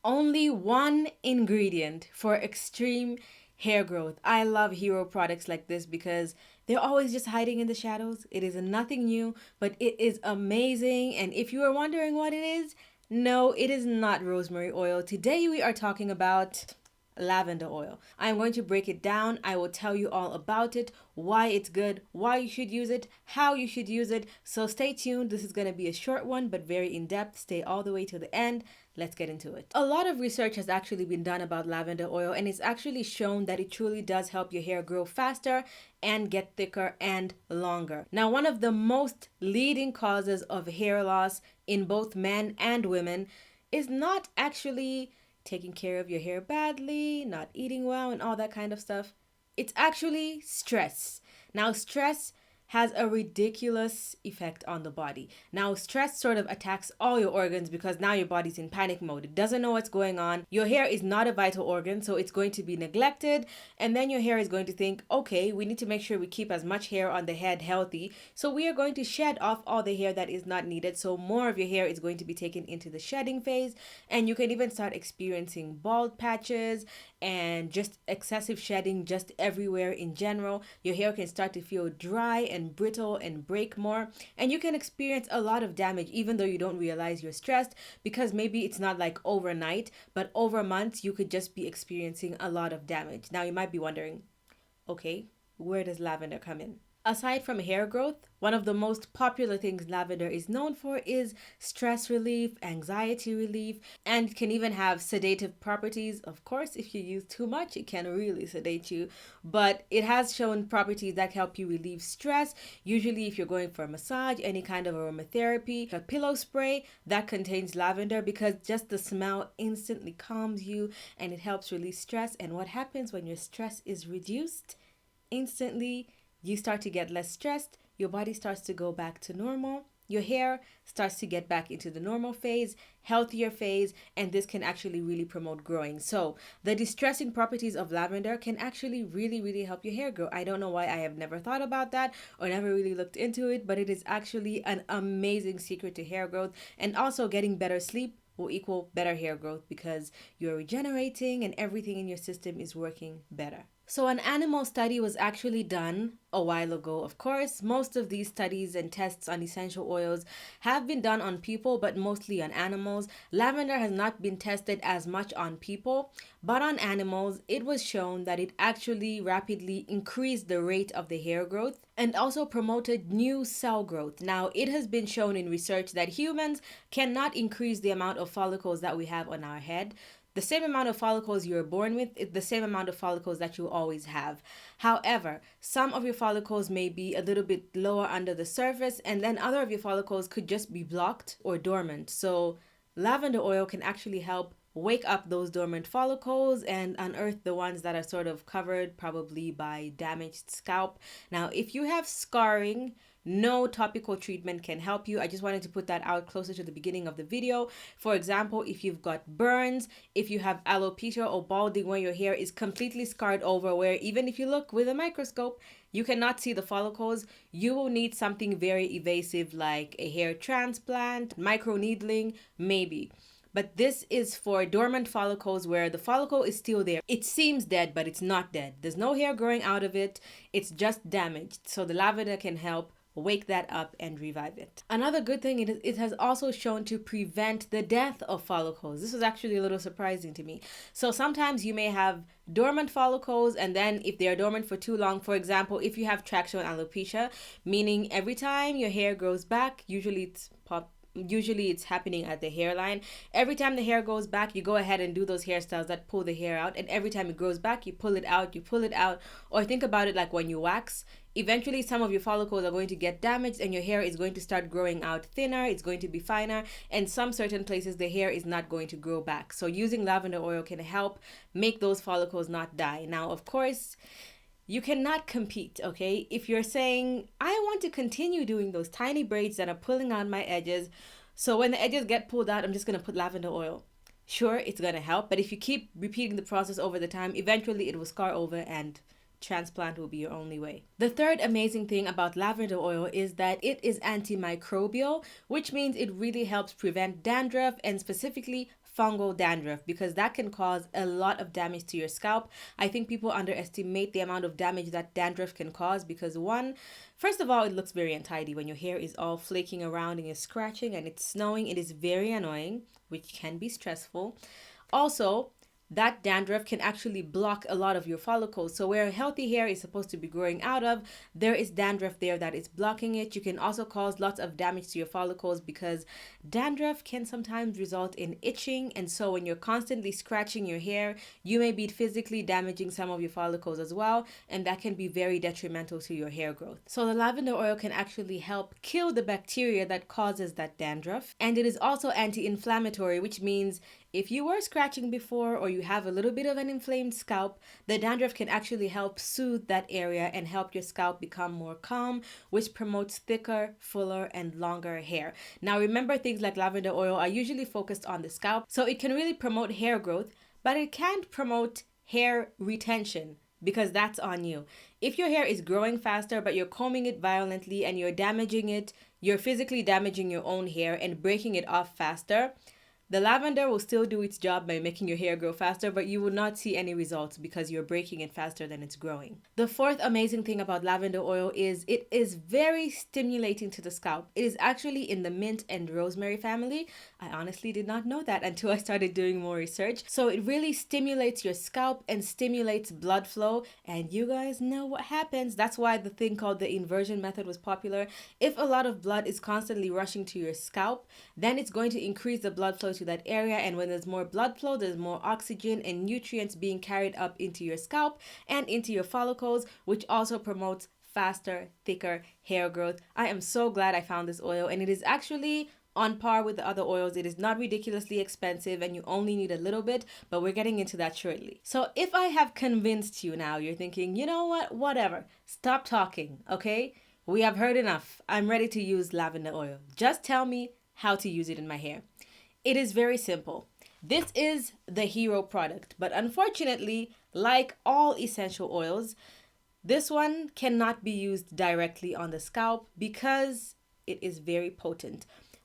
Only one ingredient for extreme hair growth. I love hero products like this because they're always just hiding in the shadows. It is nothing new, but it is amazing. And if you are wondering what it is, no, it is not rosemary oil. Today we are talking about lavender oil. I'm going to break it down. I will tell you all about it, why it's good, why you should use it, how you should use it. So stay tuned. This is going to be a short one, but very in depth. Stay all the way to the end. Let's get into it. A lot of research has actually been done about lavender oil, and it's actually shown that it truly does help your hair grow faster and get thicker and longer. Now, one of the most leading causes of hair loss in both men and women is not actually taking care of your hair badly, not eating well, and all that kind of stuff. It's actually stress. Now, stress has a ridiculous effect on the body. Now, stress sort of attacks all your organs because now your body's in panic mode. It doesn't know what's going on. Your hair is not a vital organ, so it's going to be neglected. And then your hair is going to think, okay, we need to make sure we keep as much hair on the head healthy. So we are going to shed off all the hair that is not needed. So more of your hair is going to be taken into the shedding phase. And you can even start experiencing bald patches and just excessive shedding just everywhere in general. Your hair can start to feel dry and brittle and break more, and you can experience a lot of damage even though you don't realize you're stressed, because maybe it's not like overnight, but over months you could just be experiencing a lot of damage. Now you might be wondering, okay, where does lavender come in? Aside from hair growth, one of the most popular things lavender is known for is stress relief, anxiety relief, and can even have sedative properties. Of course, if you use too much, it can really sedate you, but it has shown properties that help you relieve stress. Usually, if you're going for a massage, any kind of aromatherapy, a pillow spray that contains lavender, because just the smell instantly calms you and it helps release stress. And what happens when your stress is reduced? Instantly, you start to get less stressed, your body starts to go back to normal, your hair starts to get back into the normal phase, healthier phase, and this can actually really promote growing. So the distressing properties of lavender can actually really help your hair grow. I don't know why I have never thought about that or never really looked into it, but it is actually an amazing secret to hair growth. And also, getting better sleep will equal better hair growth because you're regenerating and everything in your system is working better. So an animal study was actually done a while ago. Of course, most of these studies and tests on essential oils have been done on people, but mostly on animals. Lavender has not been tested as much on people, but on animals, it was shown that it actually rapidly increased the rate of the hair growth and also promoted new cell growth. Now, it has been shown in research that humans cannot increase the amount of follicles that we have on our head. The same amount of follicles you're born with is the same amount of follicles that you always have. However, some of your follicles may be a little bit lower under the surface, and then other of your follicles could just be blocked or dormant. So lavender oil can actually help wake up those dormant follicles and unearth the ones that are sort of covered probably by damaged scalp. Now, if you have scarring, no topical treatment can help you. I just wanted to put that out closer to the beginning of the video. For example, if you've got burns, if you have alopecia or balding where your hair is completely scarred over, where even if you look with a microscope, you cannot see the follicles, you will need something very invasive like a hair transplant, microneedling, maybe. But this is for dormant follicles where the follicle is still there. It seems dead, but it's not dead. There's no hair growing out of it. It's just damaged. So the lavender can help wake that up and revive it. Another good thing, it has also shown to prevent the death of follicles. This was actually a little surprising to me. So sometimes you may have dormant follicles, and then if they are dormant for too long, for example, if you have traction alopecia, meaning every time your hair grows back, usually it's happening at the hairline. Every time the hair goes back, you go ahead and do those hairstyles that pull the hair out, and every time it grows back, you pull it out, or think about it like when you wax. Eventually, some of your follicles are going to get damaged and your hair is going to start growing out thinner, it's going to be finer, and some certain places the hair is not going to grow back. So using lavender oil can help make those follicles not die. Now, of course, you cannot compete, okay? If you're saying, I want to continue doing those tiny braids that are pulling out my edges, so when the edges get pulled out, I'm just going to put lavender oil. Sure, it's going to help, but if you keep repeating the process over the time, eventually it will scar over and transplant will be your only way. The third amazing thing about lavender oil is that it is antimicrobial, which means it really helps prevent dandruff and specifically fungal dandruff, because that can cause a lot of damage to your scalp. I think people underestimate the amount of damage that dandruff can cause because, one, first of all, it looks very untidy when your hair is all flaking around and you're scratching and it's snowing. It is very annoying, which can be stressful. Also, that dandruff can actually block a lot of your follicles. So where healthy hair is supposed to be growing out of, there is dandruff there that is blocking it. You can also cause lots of damage to your follicles because dandruff can sometimes result in itching. And so when you're constantly scratching your hair, you may be physically damaging some of your follicles as well. And that can be very detrimental to your hair growth. So the lavender oil can actually help kill the bacteria that causes that dandruff. And it is also anti-inflammatory, which means if you were scratching before or you have a little bit of an inflamed scalp, the dandruff can actually help soothe that area and help your scalp become more calm, which promotes thicker, fuller, and longer hair. Now remember, things like lavender oil are usually focused on the scalp, so it can really promote hair growth, but it can't promote hair retention, because that's on you. If your hair is growing faster but you're combing it violently and you're damaging it, you're physically damaging your own hair and breaking it off faster, the lavender will still do its job by making your hair grow faster, but you will not see any results because you're breaking it faster than it's growing. The fourth amazing thing about lavender oil is it is very stimulating to the scalp. It is actually in the mint and rosemary family. I honestly did not know that until I started doing more research. So it really stimulates your scalp and stimulates blood flow, and you guys know what happens. That's why the thing called the inversion method was popular. If a lot of blood is constantly rushing to your scalp, then it's going to increase the blood flow to that area, and when there's more blood flow, there's more oxygen and nutrients being carried up into your scalp and into your follicles, which also promotes faster, thicker hair growth. I am so glad I found this oil, and it is actually on par with the other oils. It is not ridiculously expensive and you only need a little bit, but we're getting into that shortly. So if I have convinced you now, you're thinking, you know what, whatever, stop talking, okay? We have heard enough. I'm ready to use lavender oil. Just tell me how to use it in my hair. It is very simple. This is the hero product, but unfortunately, like all essential oils, this one cannot be used directly on the scalp because it is very potent.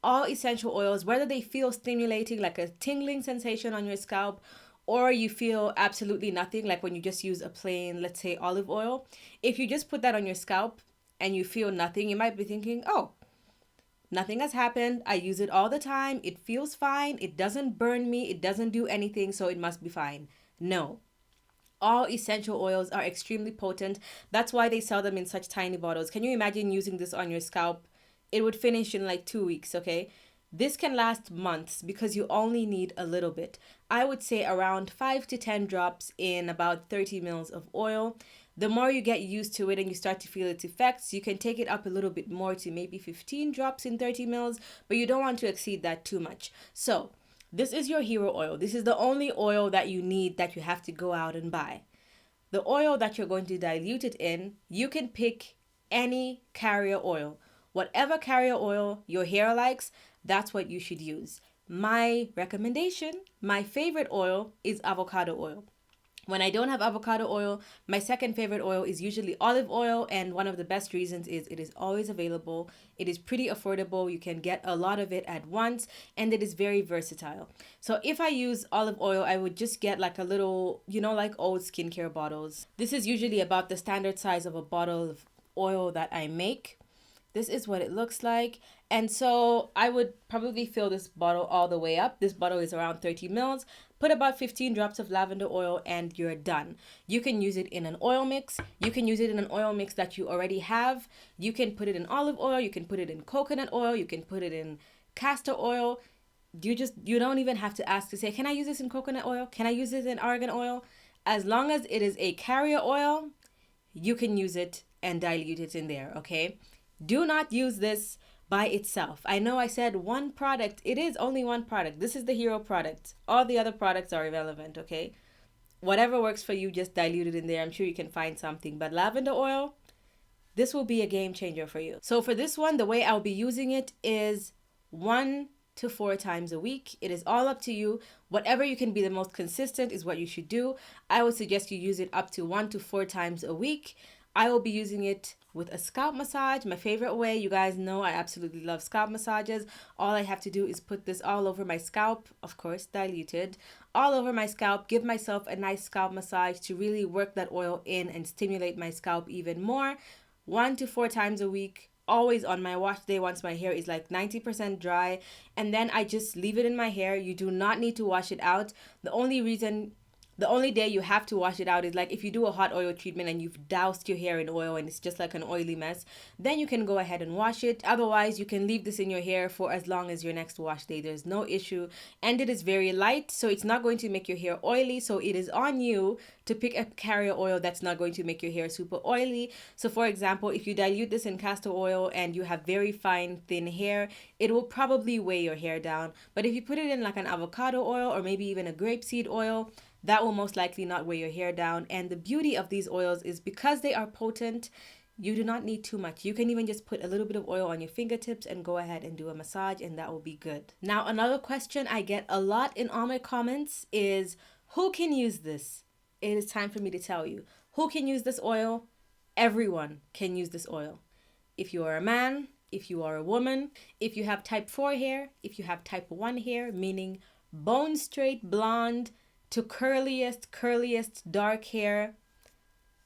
All essential oils, whether they feel stimulating like a tingling sensation on your scalp, or you feel absolutely nothing, like when you just use a plain, let's say, olive oil, if you just put that on your scalp and you feel nothing, you might be thinking, oh, nothing has happened. I use it all the time. It feels fine. It doesn't burn me. It doesn't do anything, so it must be fine. No. All essential oils are extremely potent. That's why they sell them in such tiny bottles. Can you imagine using this on your scalp? It would finish in like 2 weeks, okay? This can last months because you only need a little bit. I would say around 5 to 10 drops in about 30 mils of oil. The more you get used to it and you start to feel its effects, you can take it up a little bit more to maybe 15 drops in 30 mils, but you don't want to exceed that too much. So this is your hero oil. This is the only oil that you need that you have to go out and buy. The oil that you're going to dilute it in, you can pick any carrier oil. Whatever carrier oil your hair likes, that's what you should use. My recommendation, my favorite oil is avocado oil. When I don't have avocado oil, my second favorite oil is usually olive oil, and one of the best reasons is it is always available. It is pretty affordable. You can get a lot of it at once, and it is very versatile. So if I use olive oil, I would just get like a little, like old skincare bottles. This is usually about the standard size of a bottle of oil that I make. This is what it looks like. And so I would probably fill this bottle all the way up. This bottle is around 30 mils. Put about 15 drops of lavender oil and you're done. You can use it in an oil mix. You can use it in an oil mix that you already have. You can put it in olive oil. You can put it in coconut oil. You can put it in castor oil. You don't even have to ask to say, can I use this in coconut oil? Can I use this in argan oil? As long as it is a carrier oil, you can use it and dilute it in there, okay? Do not use this by itself. I know I said one product. It is only one product. This is the hero product. All the other products are irrelevant, okay? Whatever works for you, just dilute it in there. I'm sure you can find something. But lavender oil, this will be a game changer for you. So for this one, the way I'll be using it is 1 to 4 times a week. It is all up to you. Whatever you can be the most consistent is what you should do. I would suggest you use it up to 1 to 4 times a week. I will be using it with a scalp massage, my favorite way. You guys know I absolutely love scalp massages. All I have to do is put this all over my scalp, of course, diluted, all over my scalp, give myself a nice scalp massage to really work that oil in and stimulate my scalp even more. 1 to 4 times a week, always on my wash day once my hair is like 90% dry, and then I just leave it in my hair. You do not need to wash it out. The only day you have to wash it out is like if you do a hot oil treatment and you've doused your hair in oil and it's just like an oily mess, then you can go ahead and wash it. Otherwise, you can leave this in your hair for as long as your next wash day. There's no issue. And it is very light, so it's not going to make your hair oily. So it is on you to pick a carrier oil that's not going to make your hair super oily. So for example, if you dilute this in castor oil and you have very fine, thin hair, it will probably weigh your hair down. But if you put it in like an avocado oil or maybe even a grapeseed oil, that will most likely not weigh your hair down. And the beauty of these oils is because they are potent, you do not need too much. You can even just put a little bit of oil on your fingertips and go ahead and do a massage, and that will be good. Now, another question I get a lot in all my comments is, who can use this? It is time for me to tell you. Who can use this oil? Everyone can use this oil. If you are a man, if you are a woman, if you have type 4 hair, if you have type 1 hair, meaning bone straight blonde, to curliest dark hair,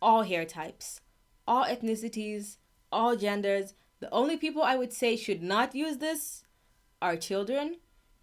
all hair types, all ethnicities, all genders. The only people I would say should not use this are children,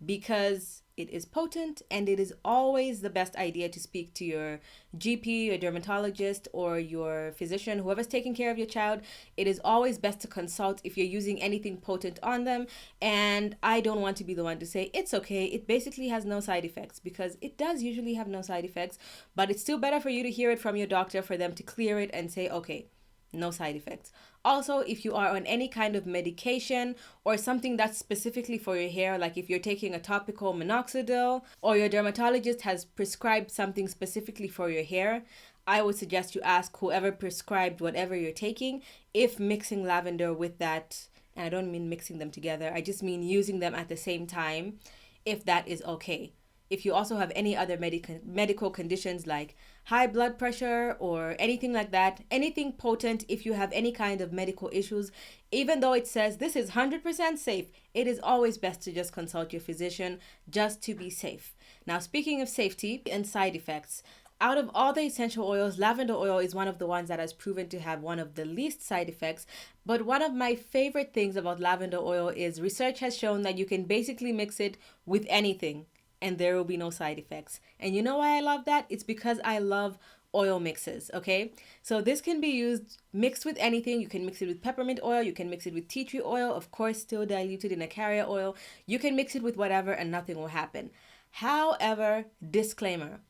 because it is potent, and it is always the best idea to speak to your GP, your dermatologist, or your physician, whoever's taking care of your child. It is always best to consult if you're using anything potent on them. And I don't want to be the one to say it's okay, it basically has no side effects, because it does usually have no side effects, but it's still better for you to hear it from your doctor for them to clear it and say, okay, no side effects. Also, if you are on any kind of medication or something that's specifically for your hair, like if you're taking a topical minoxidil or your dermatologist has prescribed something specifically for your hair, I would suggest you ask whoever prescribed whatever you're taking if mixing lavender with that, and I don't mean mixing them together, I just mean using them at the same time, if that is okay. If you also have any other medical conditions like high blood pressure or anything like that, anything potent, if you have any kind of medical issues, even though it says this is 100% safe, it is always best to just consult your physician just to be safe. Now, speaking of safety and side effects, out of all the essential oils, lavender oil is one of the ones that has proven to have one of the least side effects. But one of my favorite things about lavender oil is research has shown that you can basically mix it with anything and there will be no side effects. And you know why I love that? It's because I love oil mixes, okay? So this can be used mixed with anything. You can mix it with peppermint oil, you can mix it with tea tree oil, of course still diluted in a carrier oil. You can mix it with whatever and nothing will happen. However, disclaimer,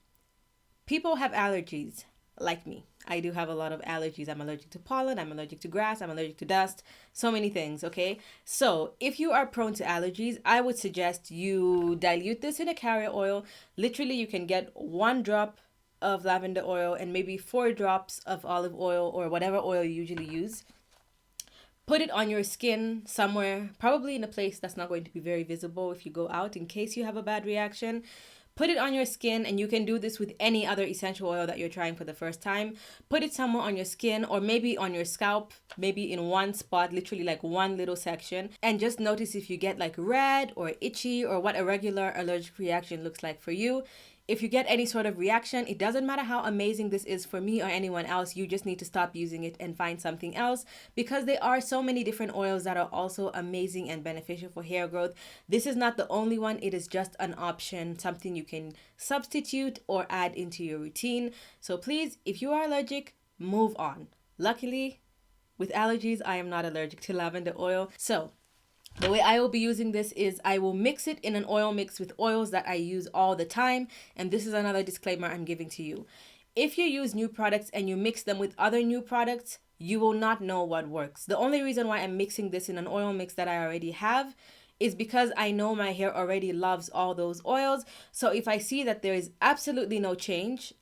people have allergies like me. I do have a lot of allergies. I'm allergic to pollen, I'm allergic to grass, I'm allergic to dust, so many things, okay? So if you are prone to allergies, I would suggest you dilute this in a carrier oil. Literally, you can get 1 drop of lavender oil and maybe 4 drops of olive oil or whatever oil you usually use. Put it on your skin somewhere, probably in a place that's not going to be very visible if you go out, in case you have a bad reaction. Put it on your skin, and you can do this with any other essential oil that you're trying for the first time. Put it somewhere on your skin or maybe on your scalp, maybe in one spot, literally like one little section. And just notice if you get like red or itchy or what a regular allergic reaction looks like for you. If you get any sort of reaction, it doesn't matter how amazing this is for me or anyone else, you just need to stop using it and find something else, because there are so many different oils that are also amazing and beneficial for hair growth. This is not the only one, it is just an option, something you can substitute or add into your routine. So please, if you are allergic, move on. Luckily, with allergies, I am not allergic to lavender oil. So the way I will be using this is I will mix it in an oil mix with oils that I use all the time. And this is another disclaimer I'm giving to you. If you use new products and you mix them with other new products, you will not know what works. The only reason why I'm mixing this in an oil mix that I already have is because I know my hair already loves all those oils. So if I see that there is absolutely no change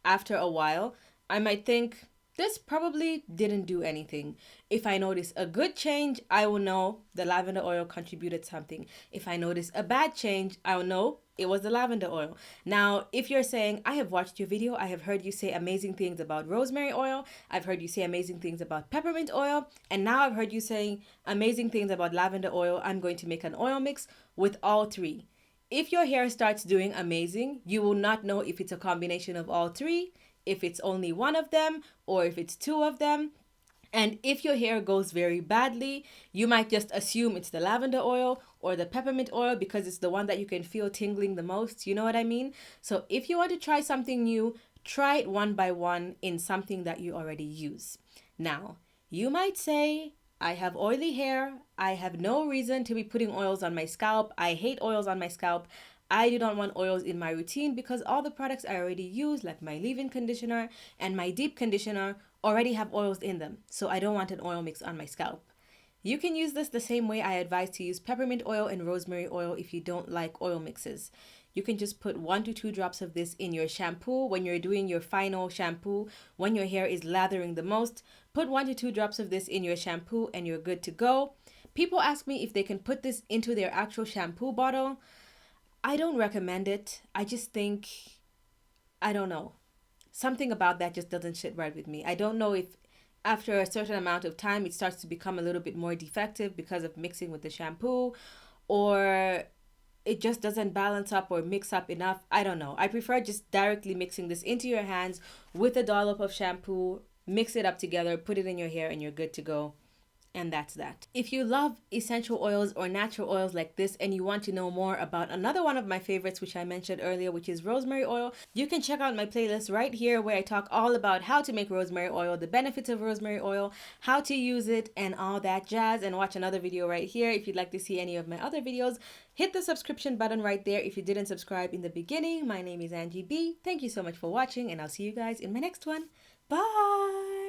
after a while, I might think, this probably didn't do anything. If I notice a good change, I will know the lavender oil contributed something. If I notice a bad change, I will know it was the lavender oil. Now, if you're saying, I have watched your video, I have heard you say amazing things about rosemary oil, I've heard you say amazing things about peppermint oil, and now I've heard you saying amazing things about lavender oil, I'm going to make an oil mix with all three. If your hair starts doing amazing, you will not know if it's a combination of all three, if it's only one of them, or if it's two of them. And if your hair goes very badly, you might just assume it's the lavender oil or the peppermint oil because it's the one that you can feel tingling the most. You know what I mean? So if you want to try something new, try it one by one in something that you already use. Now, you might say, I have oily hair. I have no reason to be putting oils on my scalp. I hate oils on my scalp. I do not want oils in my routine because all the products I already use, like my leave-in conditioner and my deep conditioner, already have oils in them. So I don't want an oil mix on my scalp. You can use this the same way I advise to use peppermint oil and rosemary oil if you don't like oil mixes. You can just put 1 to 2 drops of this in your shampoo when you're doing your final shampoo, when your hair is lathering the most. Put 1 to 2 drops of this in your shampoo and you're good to go. People ask me if they can put this into their actual shampoo bottle. I don't recommend it. I just think, I don't know. Something about that just doesn't sit right with me. I don't know if after a certain amount of time it starts to become a little bit more defective because of mixing with the shampoo, or it just doesn't balance up or mix up enough. I don't know. I prefer just directly mixing this into your hands with a dollop of shampoo, mix it up together, put it in your hair, and you're good to go. And that's that. If you love essential oils or natural oils like this and you want to know more about another one of my favorites, which I mentioned earlier, which is rosemary oil, you can check out my playlist right here where I talk all about how to make rosemary oil, the benefits of rosemary oil, how to use it, and all that jazz. And watch another video right here if you'd like to see any of my other videos. Hit the subscription button right there if you didn't subscribe in the beginning. My name is Angie B. Thank you so much for watching, and I'll see you guys in my next one. Bye!